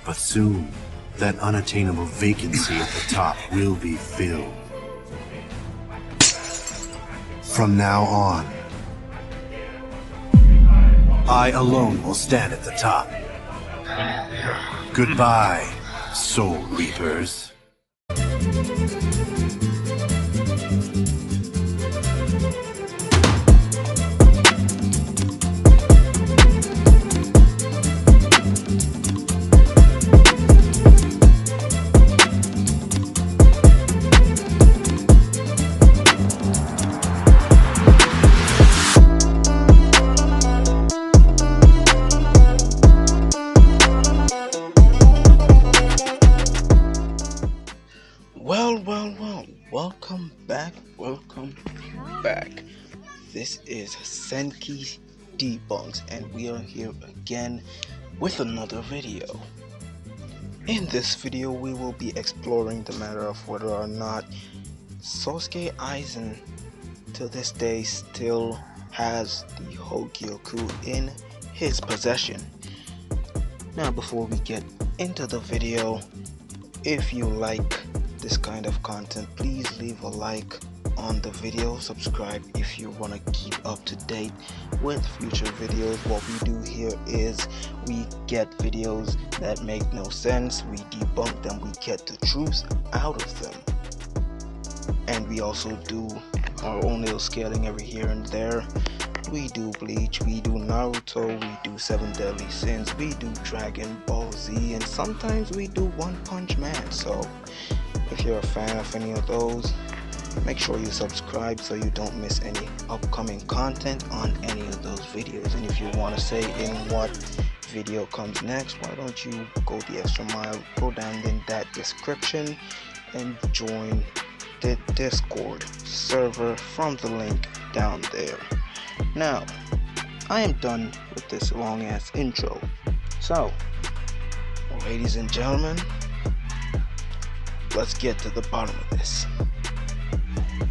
But soon, that unattainable vacancy at the top will be filled. From now on, I alone will stand at the top. Goodbye, Soul Reapers. Well, welcome back. This is Senki Debunks, and we are here again with another video. In this video, we will be exploring the matter of whether or not Sasuke Aizen to this day still has the Hogyoku in his possession. Now, before we get into the video, if you like this kind of content, please leave a like on the video, subscribe if you want to keep up to date with future videos. What we do here is we get videos that make no sense, we debunk them, we get the truth out of them, and we also do our own little scaling every here and there. We do Bleach, we do Naruto, we do 7 Deadly Sins, we do Dragon Ball Z, and sometimes we do One Punch Man. So if you're a fan of any of those, make sure you subscribe so you don't miss any upcoming content on any of those videos. And if you want to say in what video comes next, why don't you go the extra mile, go down in that description and join the Discord server from the link down there. Now, I am done with this long ass intro. So, ladies and gentlemen, let's get to the bottom of this.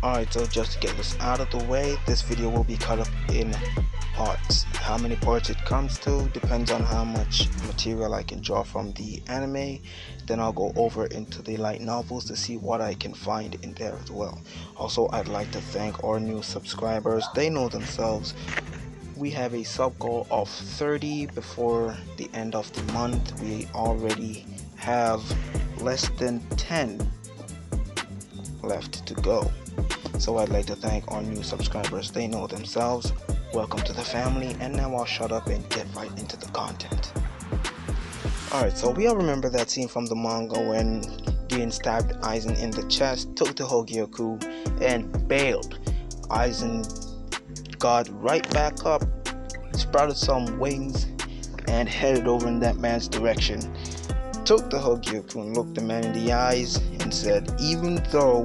Alright, so just to get this out of the way, this video will be cut up in parts. How many parts it comes to depends on how much material I can draw from the anime. Then I'll go over into the light novels to see what I can find in there as well. Also, I'd like to thank our new subscribers. They know themselves. We have a sub goal of 30 before the end of the month. We already have less than 10 left to go. So I'd like to thank our new subscribers. They know themselves. Welcome to the family, and now I'll shut up and get right into the content. Alright, so we all remember that scene from the manga when Gin stabbed Aizen in the chest, took the Hogyoku, and bailed. Aizen got right back up, sprouted some wings, and headed over in that man's direction. Took the Hogyoku and looked the man in the eyes and said, "Even though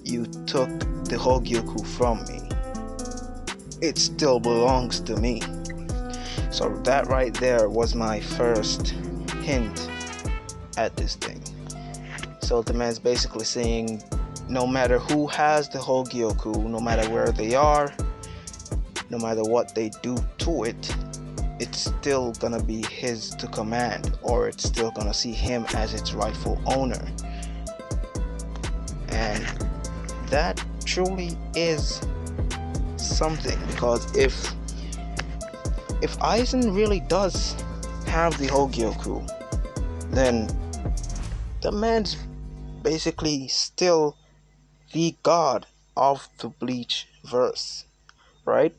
you took the Hogyoku from me, it still belongs to me." So that right there was my first hint at this thing. So the man's basically saying, no matter who has the Hogyoku, no matter where they are, no matter what they do to it, it's still gonna be his to command, or it's still gonna see him as its rightful owner. And that truly is something, because if Aizen really does have the Hogyoku, then the man's basically still the god of the Bleach verse, right?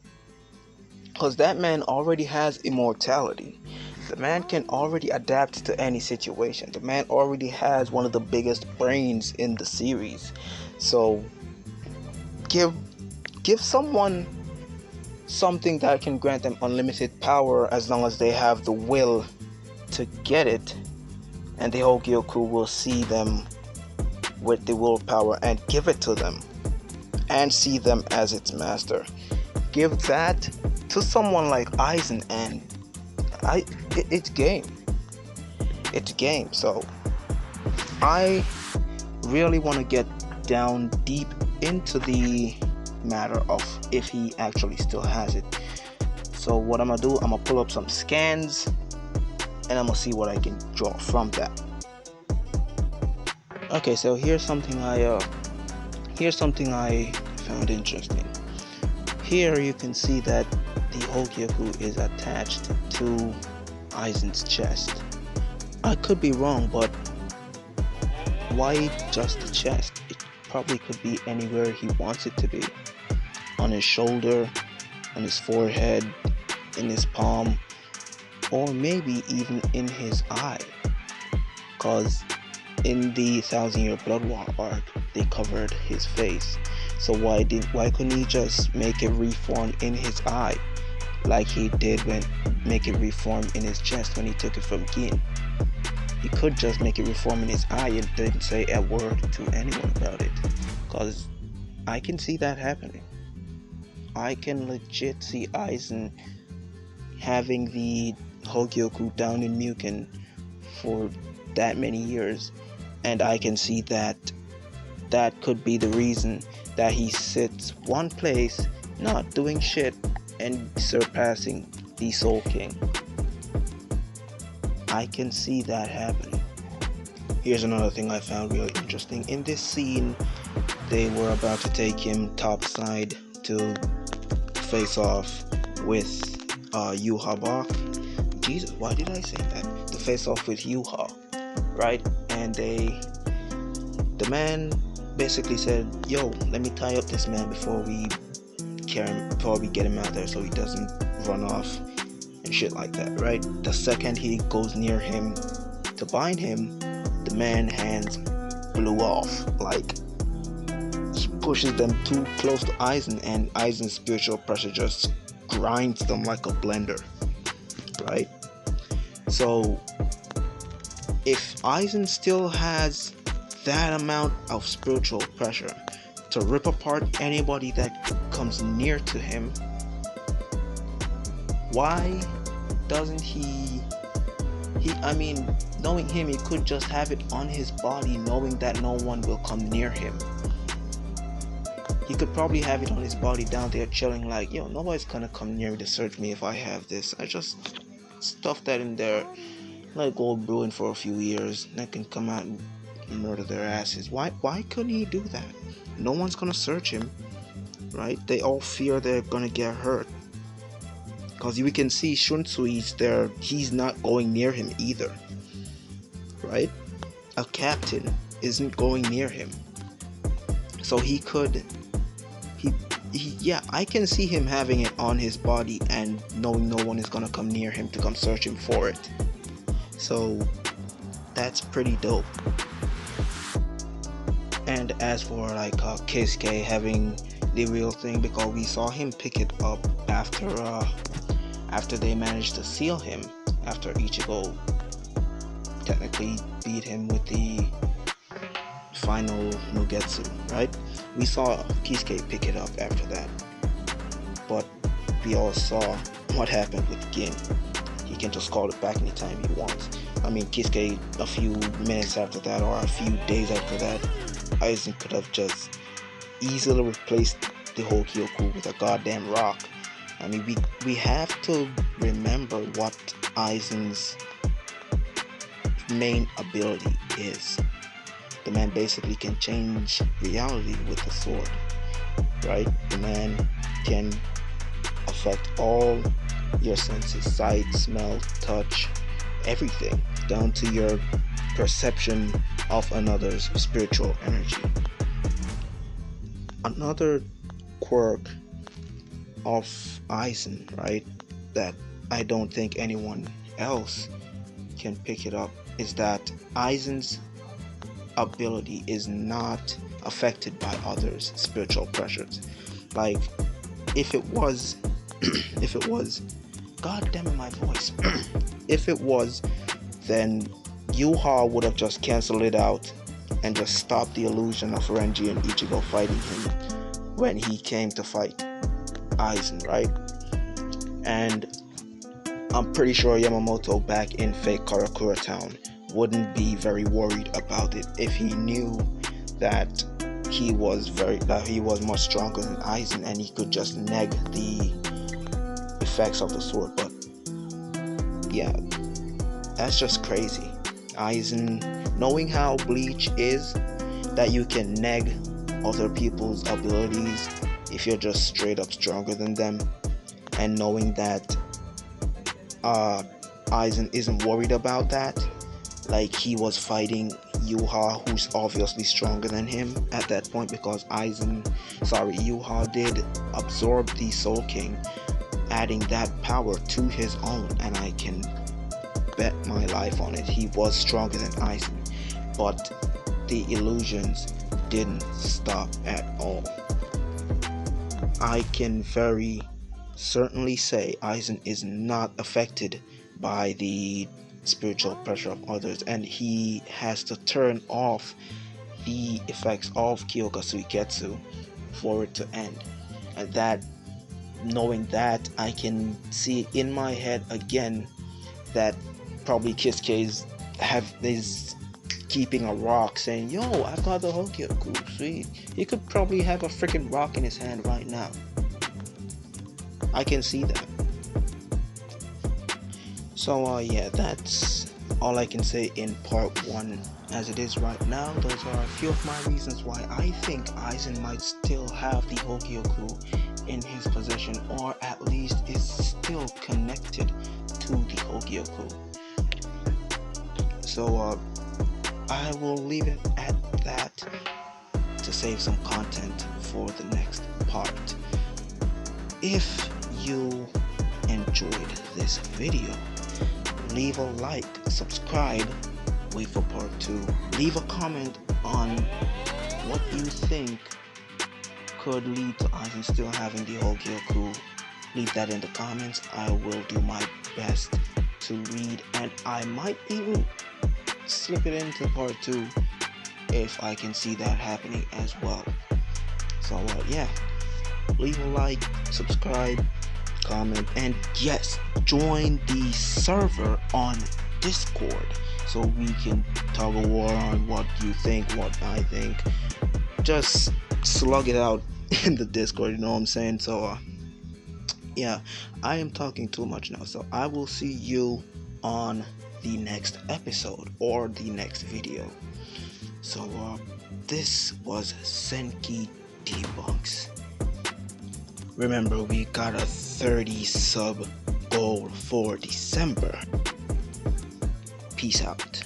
Because that man already has immortality. The man can already adapt to any situation. The man already has one of the biggest brains in the series. So give someone something that can grant them unlimited power as long as they have the will to get it, and the Hogyoku will see them with the willpower and give it to them and see them as its master. Give that to someone like Aizen and it's game. It's game. So I really want to get down deep into the matter of if he actually still has it. So what I'm gonna do, I'm gonna pull up some scans and I'm gonna see what I can draw from that. Okay, so here's something I found interesting. Here you can see that the Hogyoku is attached to Aizen's chest. I could be wrong, but why just the chest? It probably could be anywhere he wants it to be. On his shoulder, on his forehead, in his palm, or maybe even in his eye. Cause in the 1,000-Year Blood War arc, they covered his face. So why couldn't he just make it reform in his eye, like he did when make it reform in his chest when he took it from Gin? He could just make it reform in his eye and didn't say a word to anyone about it. Cause I can see that happening. I can legit see Aizen having the Hogyoku down in Mugen for that many years, and I can see that could be the reason that he sits one place not doing shit and surpassing the Soul King. I can see that happening. Here's another thing I found really interesting. In this scene, they were about to take him topside to face off with Yuha Bach. Jesus, why did I say that? To face off with Yuha, right? And the man basically said, "Yo, let me tie up this man before we get him out there, so he doesn't run off and shit like that," right? The second he goes near him to bind him, the man's hands blew off. Like, he pushes them too close to Aizen, and Aizen's spiritual pressure just grinds them like a blender, right? So if Aizen still has that amount of spiritual pressure to rip apart anybody that comes near to him, why doesn't he knowing him, he could just have it on his body, knowing that no one will come near him. He could probably have it on his body down there chilling, like, yo, nobody's gonna come near me to search me if I have this. I just stuff that in there, let it go brewing for a few years, and I can come out and murder their asses. Why couldn't he do that? No one's gonna search him, right? They all fear they're gonna get hurt. Because we can see Shunsui's there, he's not going near him either, right? A captain isn't going near him. So yeah, I can see him having it on his body and knowing no one is gonna come near him to come search him for it. So that's pretty dope. And as for like Kisuke having the real thing, because we saw him pick it up after they managed to seal him, after Ichigo technically beat him with the final Mugetsu, right? We saw Kisuke pick it up after that, but we all saw what happened with Gin. He can just call it back anytime he wants. I mean, Kisuke, a few minutes after that, or a few days after that, Aizen could have just easily replaced the Hogyoku with a goddamn rock. I mean, we have to remember what Aizen's main ability is. The man basically can change reality with the sword, right? The man can affect all your senses, sight, smell, touch, everything, down to your perception of another's spiritual energy. Another quirk of Aizen, right, that I don't think anyone else can pick it up, is that Aizen's ability is not affected by others' spiritual pressures. Like, if it was god damn it, my voice if it was, then Yuha would have just canceled it out and just stopped the illusion of Renji and Ichigo fighting him when he came to fight Aizen, right? And I'm pretty sure Yamamoto back in fake Karakura Town wouldn't be very worried about it if he knew that he was much stronger than Aizen and he could just neg the effects of the sword. But yeah, That's just crazy. Aizen, knowing how Bleach is, that you can neg other people's abilities if you're just straight up stronger than them, and knowing that Aizen isn't worried about that, like he was fighting Yuha, who's obviously stronger than him at that point, because Yuha did absorb the Soul King, adding that power to his own, and I can bet my life on it, he was stronger than Aizen. But the illusions didn't stop at all. I can very certainly say Aizen is not affected by the spiritual pressure of others, and he has to turn off the effects of Kyoga Suiketsu for it to end. And that, knowing that, I can see in my head again that probably Kisuke is keeping a rock, saying, "Yo, I've got the Hogyoku." Sweet. He could probably have a freaking rock in his hand right now. I can see that. So yeah, that's all I can say in part 1 as it is right now. Those are a few of my reasons why I think Aizen might still have the Hogyoku in his possession, or at least is still connected to the Hogyoku. So I will leave it at that to save some content for the next part. If you enjoyed this video, leave a like, subscribe, wait for part 2, leave a comment on what you think could lead to Aizen still having the Hogyoku. Leave that in the comments. I will do my best to read, and I might even slip it into part 2 if I can see that happening as well. So yeah, leave a like, subscribe, comment, and yes, join the server on Discord so we can tug a war on what you think, what I think. Just slug it out in the Discord, you know what I'm saying? So yeah, I am talking too much now, so I will see you on the next episode or the next video. So this was Senki Debunks. Remember, we got a 30 sub goal for December. Peace out.